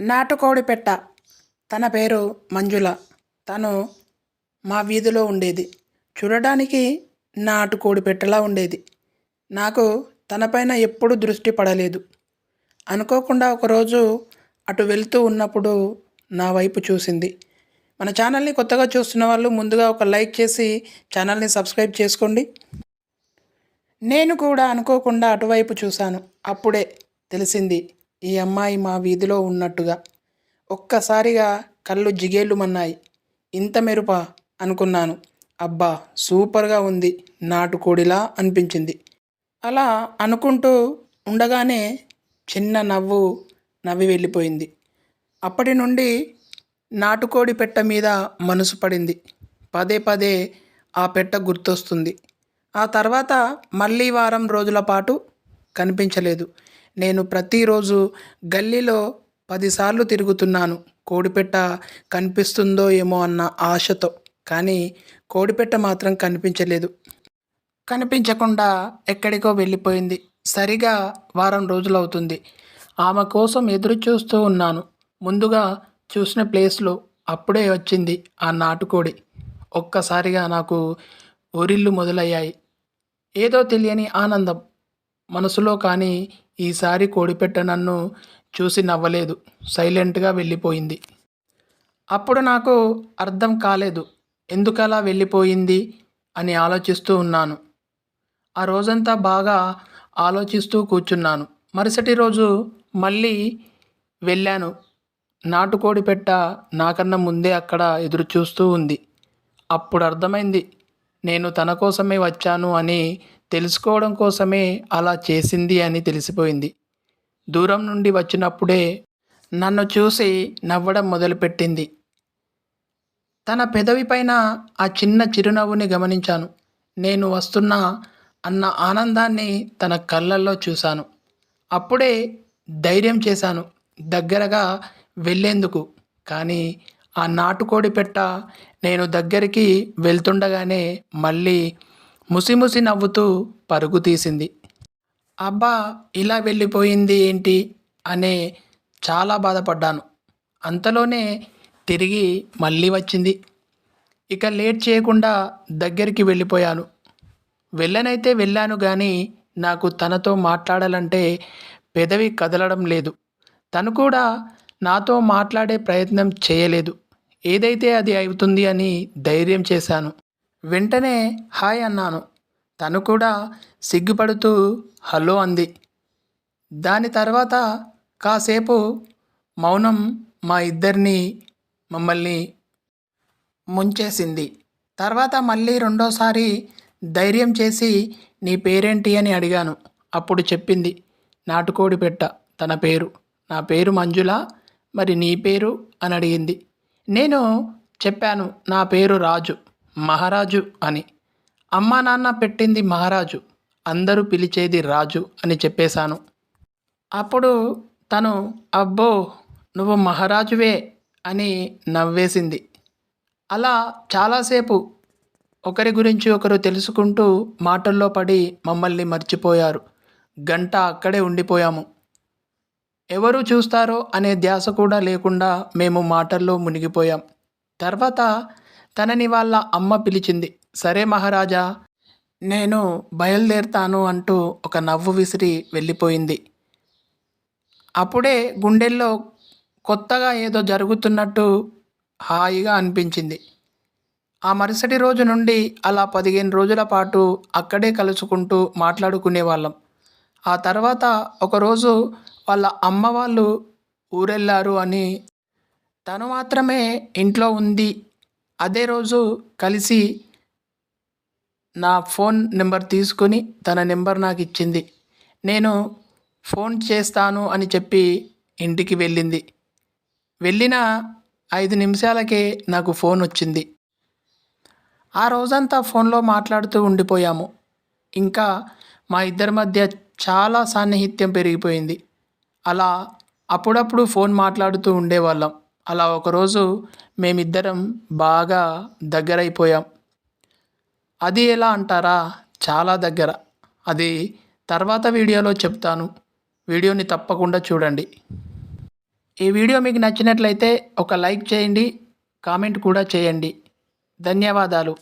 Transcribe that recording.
నాటుకోడి పెట్ట. తన పేరు మంజుల. తను మా వీధిలో ఉండేది. చూడడానికి నాటుకోడి పెట్టలా ఉండేది. నాకు తనపైన ఎప్పుడూ దృష్టి పడలేదు. అనుకోకుండా ఒకరోజు అటు వెళ్తూ ఉన్నప్పుడు నా వైపు చూసింది. మన ఛానల్ని కొత్తగా చూస్తున్న వాళ్ళు ముందుగా ఒక లైక్ చేసి ఛానల్ని సబ్స్క్రైబ్ చేసుకోండి. నేను కూడా అనుకోకుండా అటువైపు చూశాను. అప్పుడే తెలిసింది ఈ అమ్మాయి మా వీధిలో ఉన్నట్టుగా. ఒక్కసారిగా కళ్ళు జిగేళ్ళుమన్నాయి. ఇంత మెరుపా అనుకున్నాను. అబ్బా, సూపర్గా ఉంది, నాటుకోడిలా అనిపించింది. అలా అనుకుంటూ ఉండగానే చిన్న నవ్వు నవ్వి వెళ్ళిపోయింది. అప్పటి నుండి నాటుకోడి పెట్ట మీద మనసు పడింది. పదే పదే ఆ పెట్ట గుర్తొస్తుంది. ఆ తర్వాత మళ్ళీ వారం రోజుల పాటు కనిపించలేదు. నేను ప్రతిరోజు గల్లీలో 10 సార్లు తిరుగుతున్నాను, కోడిపెట్ట కనిపిస్తుందో ఏమో అన్న ఆశతో. కానీ కోడిపెట్ట మాత్రం కనిపించలేదు. కనిపించకుండా ఎక్కడికో వెళ్ళిపోయింది. సరిగా వారం రోజులవుతుంది. ఆమె కోసం ఎదురు చూస్తూ ఉన్నాను. ముందుగా చూసిన ప్లేస్లో అప్పుడే వచ్చింది ఆ నాటుకోడి. ఒక్కసారిగా నాకు ఊరిళ్ళు మొదలయ్యాయి. ఏదో తెలియని ఆనందం మనసులో. కానీ ఈసారి కోడిపెట్ట నన్ను చూసి నవ్వలేదు, సైలెంట్గా వెళ్ళిపోయింది. అప్పుడు నాకు అర్థం కాలేదు, ఎందుకలా వెళ్ళిపోయింది అని ఆలోచిస్తూ ఉన్నాను. ఆ రోజంతా బాగా ఆలోచిస్తూ కూర్చున్నాను. మరుసటి రోజు మళ్ళీ వెళ్ళాను. నాటుకోడి పెట్ట నాకన్నా ముందే అక్కడ ఎదురు చూస్తూ ఉంది. అప్పుడు అర్థమైంది, నేను తన కోసమే వచ్చాను అని, తెలుసుకోవడం కోసమే అలా చేసింది అని తెలిసిపోయింది. దూరం నుండి వచ్చినప్పుడే నన్ను చూసి నవ్వడం మొదలుపెట్టింది. తన పెదవి పైన ఆ చిన్న చిరునవ్వుని గమనించాను. నేను వస్తున్నా అన్న ఆనందాన్ని తన కళ్ళల్లో చూశాను. అప్పుడే ధైర్యం చేశాను దగ్గరగా వెళ్ళేందుకు. కానీ ఆ నాటుకోడి పెట్ట నేను దగ్గరికి వెళ్తుండగానే మళ్ళీ ముసిముసి నవ్వుతూ పరుగు తీసింది. అబ్బా, ఇలా వెళ్ళిపోయింది ఏంటి అనే చాలా బాధపడ్డాను. అంతలోనే తిరిగి మళ్ళీ వచ్చింది. ఇక లేట్ చేయకుండా దగ్గరికి వెళ్ళిపోయాను. వెళ్ళనైతే వెళ్ళాను కానీ నాకు తనతో మాట్లాడాలంటే పెదవి కదలడం లేదు. తను కూడా నాతో మాట్లాడే ప్రయత్నం చేయలేదు. ఏదైతే అది అవుతుంది అని ధైర్యం చేశాను. వెంటనే హాయ్ అన్నాను. తను కూడా సిగ్గుపడుతూ హలో అంది. దాని తర్వాత కాసేపు మౌనం మా ఇద్దరిని మమ్మల్ని ముంచేసింది. తర్వాత మళ్ళీ రెండోసారి ధైర్యం చేసి నీ పేరేంటి అని అడిగాను. అప్పుడు చెప్పింది నాటుకోడి పెట్ట తన పేరు. నా పేరు మంజుల, మరి నీ పేరు అని అడిగింది. నేను చెప్పాను నా పేరు రాజు, మహారాజు అని. అమ్మా నాన్న పెట్టింది మహారాజు, అందరూ పిలిచేది రాజు అని చెప్పేశాను. అప్పుడు తను అబ్బో, నువ్వు మహారాజువే అని నవ్వేసింది. అలా చాలాసేపు ఒకరి గురించి ఒకరు తెలుసుకుంటూ మాటల్లో పడి మమ్మల్ని మర్చిపోయారు. గంట అక్కడే ఉండిపోయాము. ఎవరు చూస్తారో అనే ధ్యాస కూడా లేకుండా మేము మాటల్లో మునిగిపోయాం. తర్వాత తనని వాళ్ళ అమ్మ పిలిచింది. సరే మహారాజా, నేను బయలుదేరుతాను అంటూ ఒక నవ్వు విసిరి వెళ్ళిపోయింది. అప్పుడే గుండెల్లో కొత్తగా ఏదో జరుగుతున్నట్టు హాయిగా అనిపించింది. ఆ మరుసటి రోజు నుండి అలా 15 రోజుల పాటు అక్కడే కలుసుకుంటూ మాట్లాడుకునేవాళ్ళం. ఆ తర్వాత ఒకరోజు వాళ్ళ అమ్మ వాళ్ళు ఊరెళ్ళారు అని, తను మాత్రమే ఇంట్లో ఉంది. అదే రోజు కలిసి నా ఫోన్ నెంబర్ తీసుకుని తన నెంబర్ నాకు ఇచ్చింది. నేను ఫోన్ చేస్తాను అని చెప్పి ఇంటికి వెళ్ళింది. వెళ్ళిన 5 నిమిషాలకే నాకు ఫోన్ వచ్చింది. ఆ రోజంతా ఫోన్లో మాట్లాడుతూ ఉండిపోయాము. ఇంకా మా ఇద్దరి మధ్య చాలా సాన్నిహిత్యం పెరిగిపోయింది. అలా అప్పుడప్పుడు ఫోన్ మాట్లాడుతూ ఉండేవాళ్ళం. అలా ఒకరోజు మేమిద్దరం బాగా దగ్గరైపోయాం. అది ఎలా అంటారా, చాలా దగ్గర. అది తర్వాత వీడియోలో చెప్తాను. వీడియోని తప్పకుండా చూడండి. ఈ వీడియో మీకు నచ్చినట్లయితే ఒక లైక్ చేయండి, కామెంట్ కూడా చేయండి. ధన్యవాదాలు.